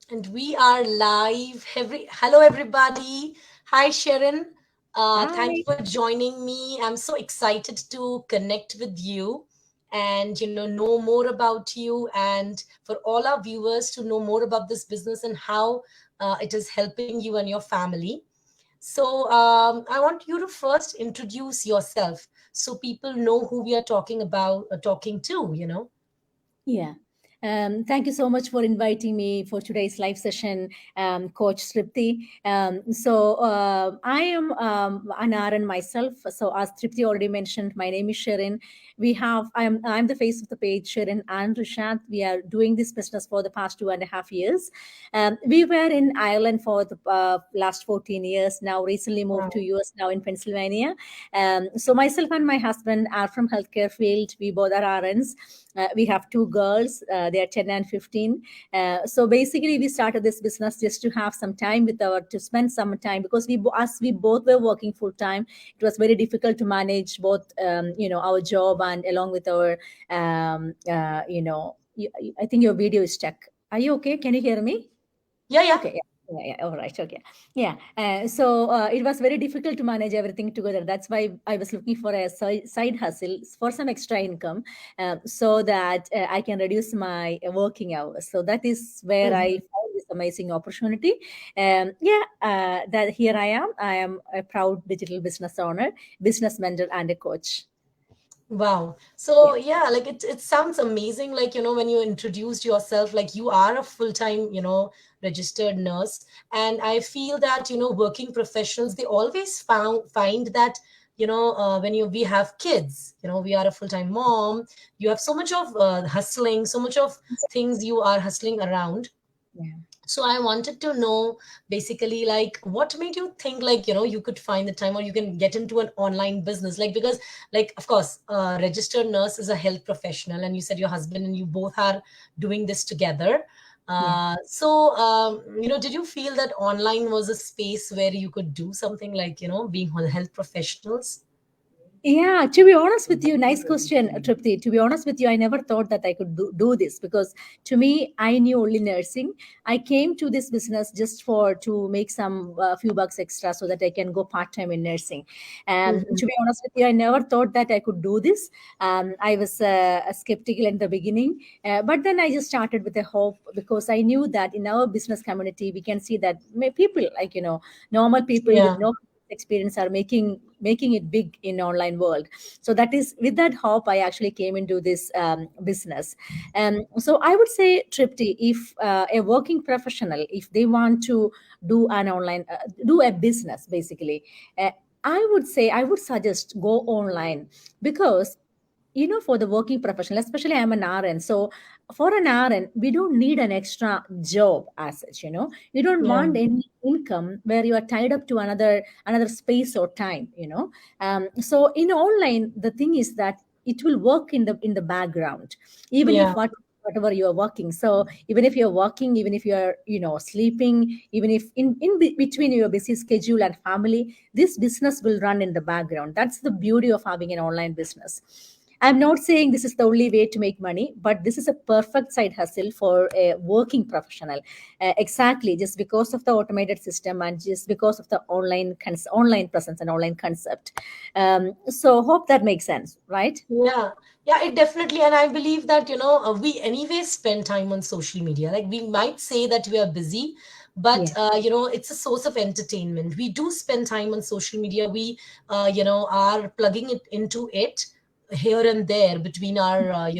And we are live. Hello, everybody. Hi, Sharon. Thank Hi. you for joining me. I'm so excited to connect with you and know more about you, and for all our viewers to know more about this business and how it is helping you and your family. So I want you to first introduce yourself so people know who we are talking about, talking to. Yeah. Thank you so much for inviting me for today's live session, Coach Tripti. I am an RN myself. So as Tripti already mentioned, my name is Sharon. I'm the face of the page, Sharon and Rishad. We are doing this business for the past 2.5 years. We were in Ireland for the last 14 years. Now recently moved to Wow. US now in Pennsylvania. So myself and my husband are from healthcare field. We both are RNs. We have two girls. They are 10 and 15. So basically, we started this business just to have some time to spend some time because as we both were working full time, it was very difficult to manage both, our job and along with our, I think your video is stuck. Are you okay? Can you hear me? Yeah, yeah. Okay. Yeah. Yeah. All right. Okay. Yeah. It was very difficult to manage everything together. That's why I was looking for a side hustle for some extra income, so that I can reduce my working hours. So that is where I Mhm. found this amazing opportunity. That here I am. I am a proud digital business owner, business mentor, and a coach. Wow. Yeah. So yeah, like it sounds amazing. Like, when you introduced yourself, like you are a full-time, registered nurse. And I feel that, working professionals, they always find that, when we have kids, we are a full-time mom, you have so much of hustling, so much of things you are hustling around. Yeah. So I wanted to know basically, like, what made you think, like, you could find the time or you can get into an online business, like, because, like, of course, registered nurse is a health professional, and you said your husband and you both are doing this together. Yeah. Did you feel that online was a space where you could do something, like, being health professionals? Yeah, to be honest with you, nice question, Tripti. To be honest with you, I never thought that I could do this because to me, I knew only nursing. I came to this business just to make some few bucks extra so that I can go part time in nursing. Mhm. To be honest with you, I never thought that I could do this. I was skeptical in the beginning, but then I just started with a hope because I knew that in our business community, we can see that people like normal people with Yeah. no experience are making it big in online world. So that is with that hope I actually came into this business. So I would say, Tripti, if a working professional, if they want to do a business basically, uh, I would suggest go online because for the working professional, especially I'm an RN. So for an RN, we don't need an extra job as such. You don't Yeah. want any income where you are tied up to another space or time. So in online, the thing is that it will work in the background, even if Yeah. whatever you are working. So even if you're working, even if you're sleeping, even if between your busy schedule and family, this business will run in the background. That's the beauty of having an online business. I'm not saying this is the only way to make money, but this is a perfect side hustle for a working professional. Exactly, just because of the automated system and just because of the online presence and online concept. So hope that makes sense, right? Yeah, yeah, it definitely. And I believe that, we anyway spend time on social media. Like, we might say that we are busy, but, Yeah. it's a source of entertainment. We do spend time on social media. We, are plugging it into it here and there between our,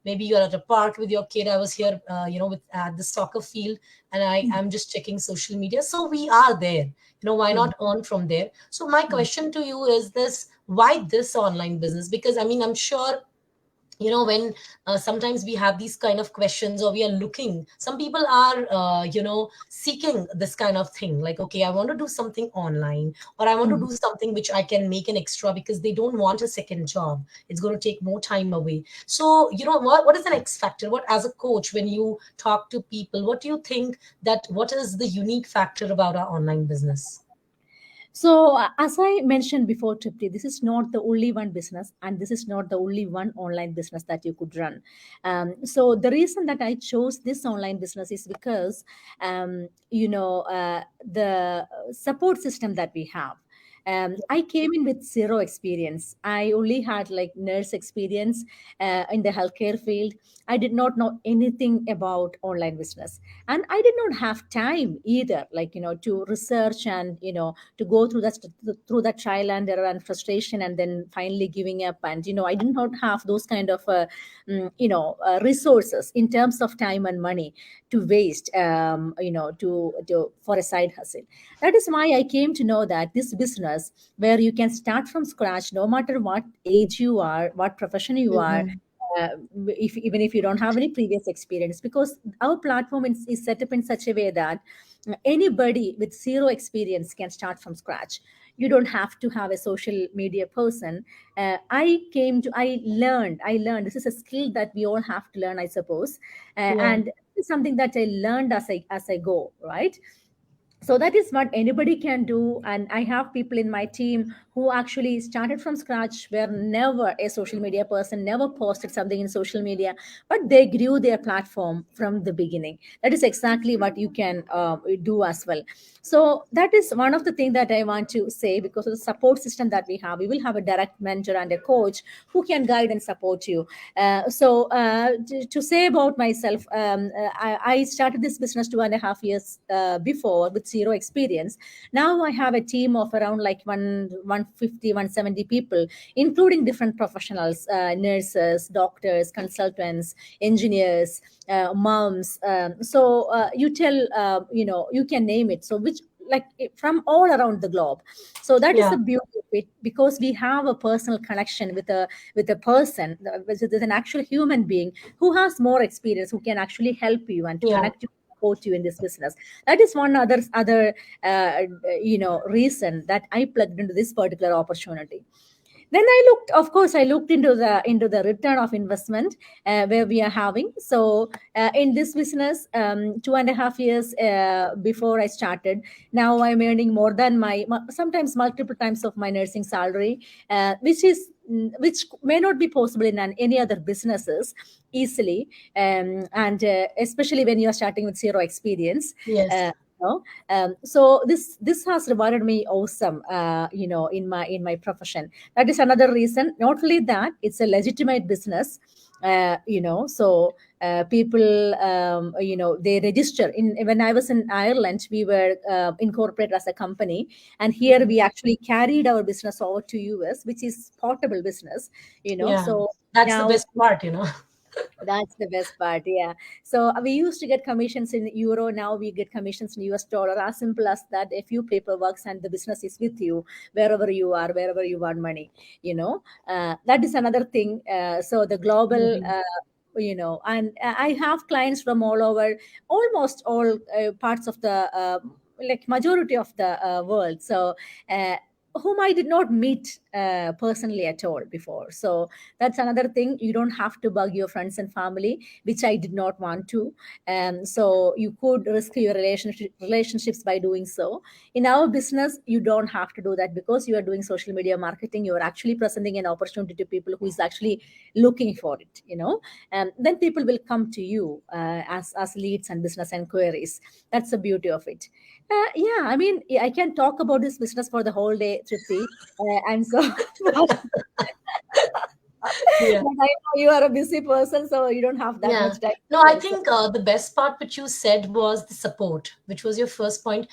maybe you're at a park with your kid. I was here, with at the soccer field, and I am just checking social media. So we are there. Why Yeah. not earn from there? So my Yeah. question to you is this: why this online business? Because I mean, I'm sure, when sometimes we have these kind of questions, or we are looking, some people are seeking this kind of thing, like, okay, I want to do something online, or I want to Mhm. do something which I can make an extra, because they don't want a second job. It's going to take more time away. So, what is an X factor? What, as a coach, when you talk to people, what do you think, that what is the unique factor about our online business? So, as I mentioned before, Tripti, this is not the only one business, and this is not the only one online business that you could run. So, the reason that I chose this online business is because, the support system that we have. I came in with zero experience. I only had like nurse experience in the healthcare field. I did not know anything about online business, and I did not have time either, like to research and to go through that trial and error and frustration, and then finally giving up. And I did not have those kind of resources in terms of time and money to waste, to for a side hustle. That is why I came to know that this business, where you can start from scratch no matter what age you are, what profession you are, Mhm. uh, if even if you don't have any previous experience, because our platform is set up in such a way that anybody with zero experience can start from scratch. You don't have to have a social media person. I learned this is a skill that we all have to learn, I suppose. Yeah. And it's something that I learned as I go, right? So that is what anybody can do. And I have people in my team who actually started from scratch, were never a social media person, never posted something in social media, but they grew their platform from the beginning. That is exactly what you can do as well. So that is one of the things that I want to say. Because of the support system that we have, we will have a direct mentor and a coach who can guide and support you. To say about myself, I started this business 2.5 years before with zero experience. Now I have a team of around like 150, 170 people, including different professionals, nurses, doctors, consultants, engineers, moms. You tell, you can name it. So which, like, from all around the globe. So that is Yeah. the beauty of it, because we have a personal connection with a person, with an actual human being who has more experience, who can actually help you and to Yeah. connect you, support you in this business. That is one other reason that I plugged into this particular opportunity. Then I looked into the return of investment, where we are having. So in this business, 2.5 years before I started, now I'm earning more than sometimes multiple times of my nursing salary, which may not be possible in any other businesses easily. And especially when you are starting with zero experience. Yes. uh, so this has rewarded me awesome, in my profession. That is another reason. Not only that, it's a legitimate business. So people, they register in. When I was in Ireland, we were incorporated as a company, and here Mhm. we actually carried our business over to US, which is portable business. Yeah. So That's the now best part. that's the best part. Yeah. So we used to get commissions in euro. Now we get commissions in US dollar. As simple as that. A few paperworks and the business is with you wherever you are, wherever you want money. That is another thing. So the global. Mhm. And I have clients from all over, almost all parts of the like majority of the world. So uh, whom I did not meet personally at all before. So that's another thing. You don't have to bug your friends and family, which I did not want to. So you could risk your relationships by doing so. In our business, you don't have to do that, because you are doing social media marketing. You are actually presenting an opportunity to people who is actually looking for it. And then people will come to you as leads and business inquiries. That's the beauty of it. Yeah, I mean, I can talk about this business for the whole day, Tripti. And so Yeah. but I know you are a busy person, so you don't have that Yeah. much time No, to I share. So, think the best part which you said was the support, which was your first point.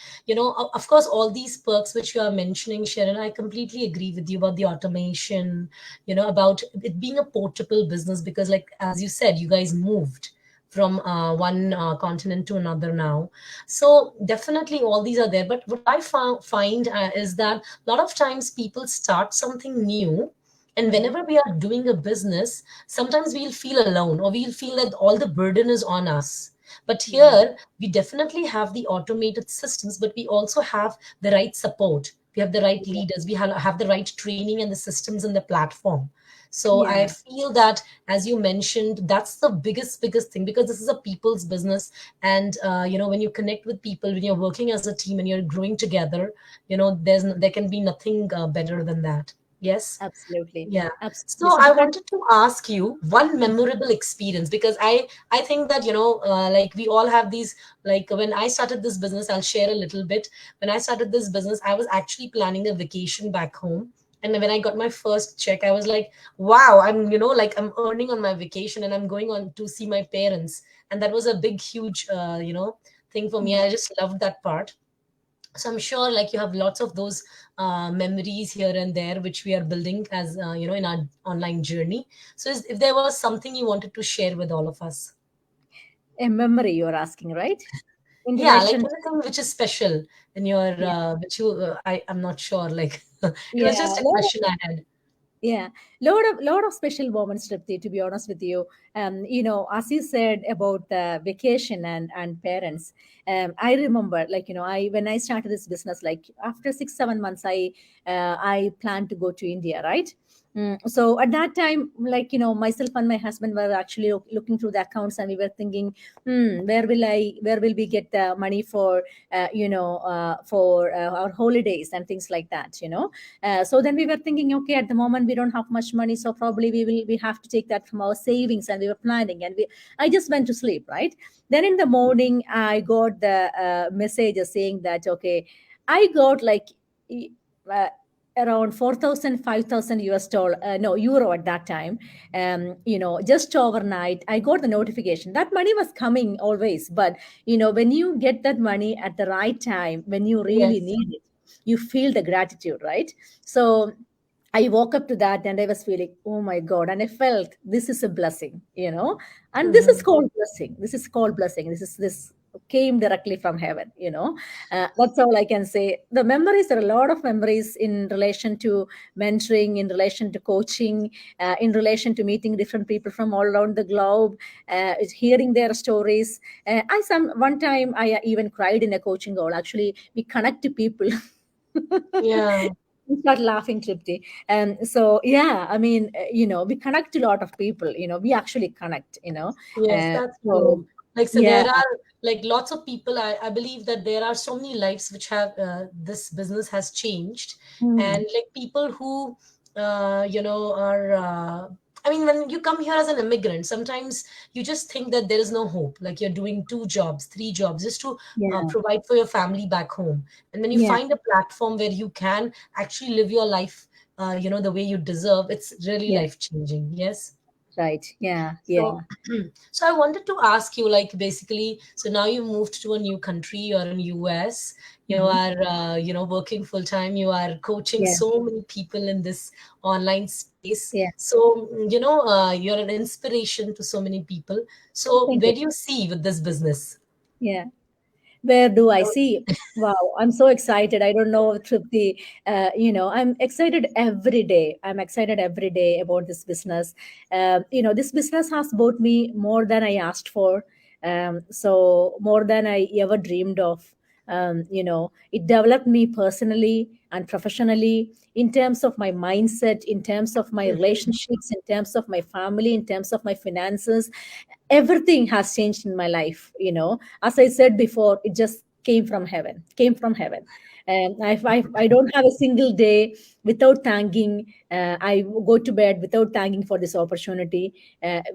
Of course, all these perks which you are mentioning, Sharon, I completely agree with you about the automation, about it being a portable business, because, like, as you said, you guys moved from one continent to another now. So definitely all these are there. But what I find is that a lot of times people start something new. And hmm, whenever we are doing a business, sometimes we'll feel alone, or we'll feel that all the burden is on us. But hmm, here we definitely have the automated systems, but we also have the right support, we have the right yeah, leaders, we have the right training and the systems and the platform. So I Yeah. feel that, as you mentioned, that's the biggest thing, because this is a people's business. And when you connect with people, when you're working as a team and you're growing together, there can be nothing better than that. Yes. Absolutely. Yeah. Absolutely. So So I the wanted to ask you one memorable experience, because I think that like we all have these. Like when I started this business, I'll share a little bit. When I started this business, I was actually planning a vacation back home. And when I got my first check, I was like, wow, like I'm earning on my vacation and I'm going on to see my parents. And that was a big, huge, thing for me. yeah. I just loved that part. So I'm sure like you have lots of those memories here and there which we are building as in our online journey. So if there was something you wanted to share with all of us. A memory you're asking, right? In Yeah, like relation to, anything which is special in your yeah. which you I'm not sure, like it was Yeah. just a question I had. Yeah, lot of special moments, Tripti, to be honest with you. As you said about the vacation and parents, I remember, like, I when I started this business, like after 6 7 months, I planned to go to India, right? So at that time, like, myself and my husband were actually looking through the accounts, and we were thinking, where will we get the money for, our holidays and things like that, so then we were thinking, okay, at the moment we don't have much money, so probably we have to take that from our savings, and we were planning, and I just went to sleep, right? Then in the morning I got the message saying that, okay, I got like e- uh, around 4,000, 5,000 US dollar, no, euro at that time. Just overnight I got the notification that money was coming always, but when you get that money at the right time, when you really Yes. need it, you feel the gratitude, right? So I woke up to that and I was feeling, oh my God. And I felt this is a blessing, and this is Hmm. called blessing. This is called blessing. This came directly from heaven, That's all I can say. The memories, there are a lot of memories in relation to mentoring, in relation to coaching, in relation to meeting different people from all around the globe, hearing their stories. One time I even cried in a coaching call. Actually, we connect to people. Yeah. We start laughing, Tripti. And so, yeah, I mean, we connect to a lot of people, Yes, we actually connect, that's so true. Like, so yeah. there are like lots of people. I believe that there are so many lives which have this business has changed, and Hmm. like people who, are. I mean, when you come here as an immigrant, sometimes you just think that there is no hope. Like you're doing two jobs, three jobs just to Yeah. provide for your family back home. And when you Yeah. find a platform where you can actually live your life, the way you deserve, it's really Yeah. life changing. Yes. Right. Yeah. Yeah. So, so I wanted to ask you, like, basically, so now you moved to a new country, you're in US, you Hmm. are, working full time, you are coaching Yeah. so many people in this online space. Yeah. So, you're an inspiration to so many people. So, Thank where you. do you see with this business? Yeah. Where do I see? Wow, I'm so excited. I don't know, Tripti. I'm excited every day. I'm excited every day about this business. This business has brought me more than I asked for. So more than I ever dreamed of. It developed me personally and professionally in terms of my mindset, in terms of my relationships, in terms of my family, in terms of my finances. Everything has changed in my life. As I said before, it just came from heaven. And I don't have a single day without thanking. I go to bed without thanking for this opportunity.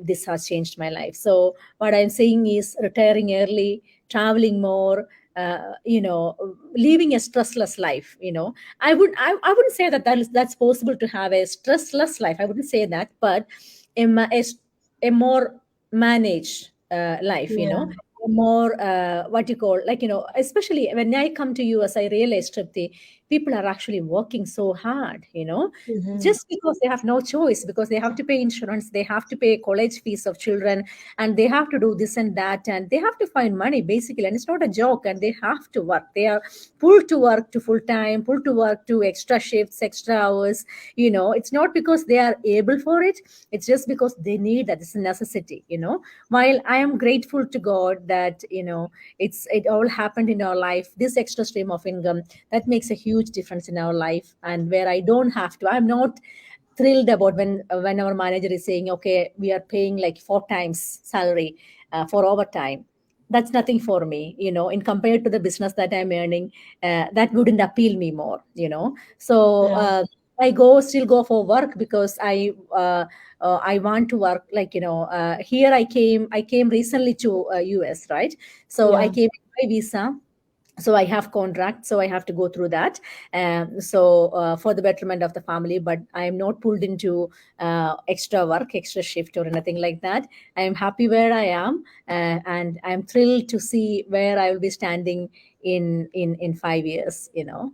This has changed my life. So what I'm saying is retiring early, traveling more, living a stressless life. I wouldn't say that's possible to have a stressless life. I wouldn't say that, but a more managed life, Yeah. a more what you call, like, especially when I come to US, I realized, Tripti, people are actually working so hard, Hmm. just because they have no choice, because they have to pay insurance, they have to pay college fees of children, and they have to do this and that, and they have to find money basically, and it's not a joke, and they have to work. They are pulled to work to full time, pulled to work to extra shifts, extra hours. It's not because they are able for it, it's just because they need that. It's a necessity. While I am grateful to God that, it all happened in our life, this extra stream of income that makes a huge difference in our life, and where I don't have to, I'm not thrilled about when our manager is saying, okay, we are paying like 4 times salary for overtime. That's nothing for me, in compared to the business that I'm earning. That wouldn't appeal me more. So Yeah. I still go for work because I want to work, like, here I came recently to US, right? So I Yeah. came by visa, so I have contract, so I have to go through that. So for the betterment of the family, but I am not pulled into extra work, extra shift, or anything like that. I am happy where I am, and I'm thrilled to see where I will be standing in 5 years. Yeah.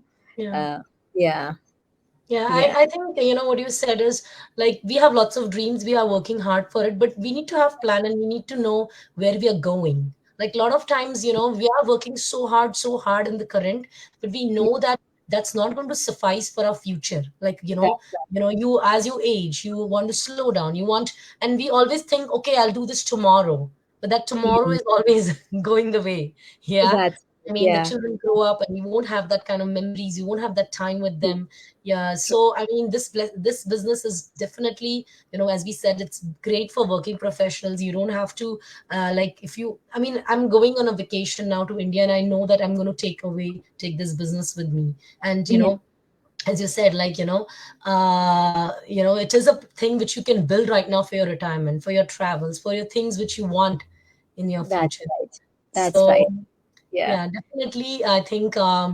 uh, yeah. Yeah, Yeah. I think what you said is like we have lots of dreams, we are working hard for it, but we need to have plan and we need to know where we are going. Like a lot of times, we are working so hard in the current, but we Yeah, know that that's not going to suffice for our future. Like, that's you as you age, you want to slow down, and we always think, okay, I'll do this tomorrow, but that right. tomorrow is always going away. Yeah. That's I mean, the yeah. children grow up and you won't have that kind of memories, you won't have that time with them. Yeah, so I mean, this business is definitely, as we said, it's great for working professionals. You don't have to, like, if you, I mean, I'm going on a vacation now to India, and I know that I'm going to take this business with me, and Yeah, as you said, like, it is a thing which you can build right now for your retirement, for your travels, for your things which you want in your that's future. right. That's So right. Yeah. yeah, definitely. I think I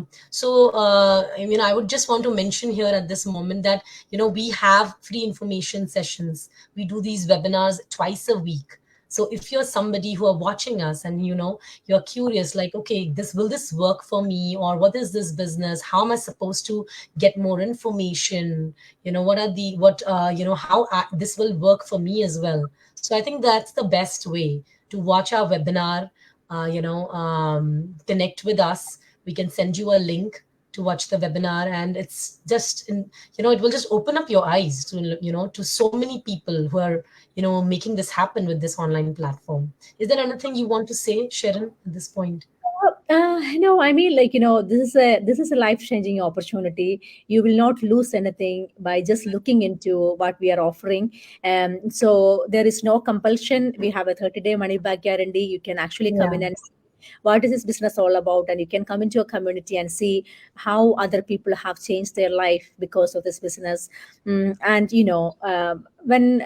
mean, I would just want to mention here at this moment that, we have free information sessions. We do these webinars twice a week. So if you're somebody who are watching us and, you're curious, like, okay, will this work for me? Or what is this business? How am I supposed to get more information? What are how this will work for me as well. So I think that's the best way to watch our webinar. Connect with us. We can send you a link to watch the webinar, and it's just it will just open up your eyes to, to so many people who are, making this happen with this online platform. Is there anything you want to say, Sharon, at this point? No, I mean, like, this is a life changing opportunity. You will not lose anything by just looking into what we are offering. So there is no compulsion. We have a 30-day money back guarantee. You can actually come Yeah. in and see what is this business all about, and you can come into a community and see how other people have changed their life because of this business. And when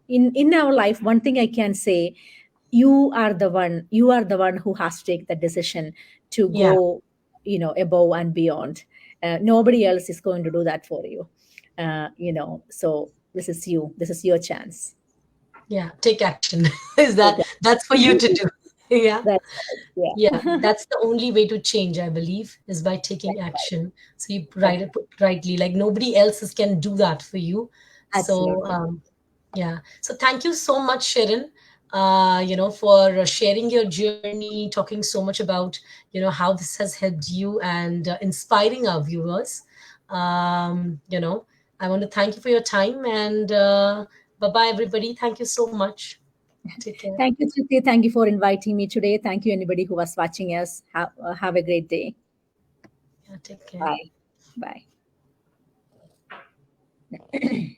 in our life, one thing I can say, you are the one who has to take the decision to Yeah. go above and beyond. Nobody else is going to do that for you. So this is your chance. Yeah, take action. Is Take that's for you to do. Yeah. that's right. Yeah, Yeah. that's the only way to change, I believe, is by taking That's right. action. So you That's put rightly, like nobody else can do that for you. So absolutely. yeah. So thank you so much, Sharon, for sharing your journey, talking so much about, how this has helped you and inspiring our viewers. I want to thank you for your time, and bye bye, everybody. Thank you so much. Take care. Thank you, Triti. Thank you for inviting me today. Thank you, anybody who was watching us. Have a great day. Yeah, take care. Bye. Bye.